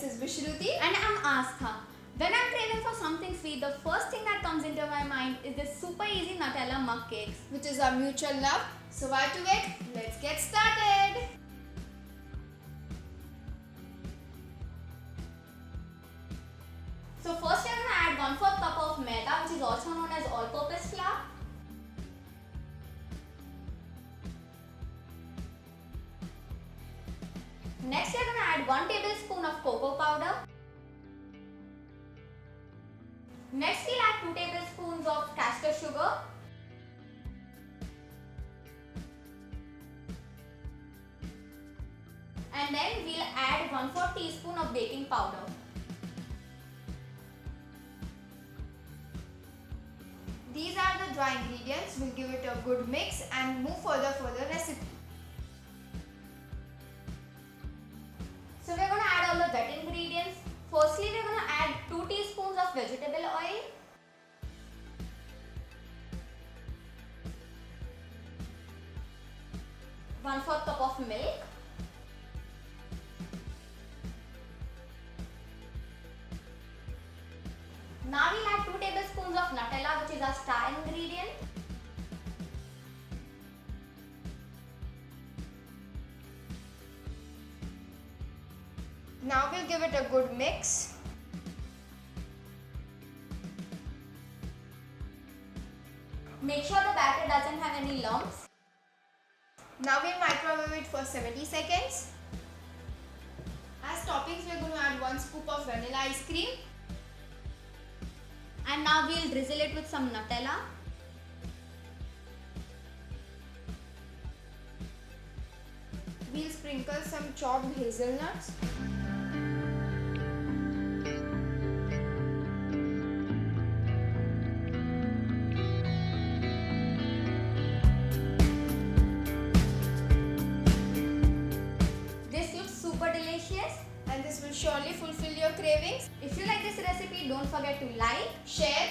is Vishruti. And I'm Astha. When I'm craving for something sweet, the first thing that comes into my mind is this super easy Nutella mug cakes, which is our mutual love. So why to wait? Let's get started. So first I'm going to add 1/4 cup of Maida, which is also known as all-purpose flour. Next we are going to add 1 tablespoon of cocoa powder. Next we'll add 2 tablespoons of Castor Sugar. And then we'll add 1/4 teaspoon of baking powder. These are the dry ingredients. We'll give it a good mix and move further for the recipe. So we're going to add all the wet ingredients. Firstly, we're going to add 2 teaspoons of vegetable oil. One-fourth cup of milk. Now we'll add 2 tablespoons of Nutella, which is our star ingredient. Now we'll give it a good mix. Make sure the batter doesn't have any lumps. Now we'll microwave it for 70 seconds. As toppings, we're going to add 1 scoop of vanilla ice cream. And now we'll drizzle it with some Nutella. We'll sprinkle some chopped hazelnuts. This looks super delicious. And this will surely fulfill your cravings. If you like this recipe, don't forget to like, Share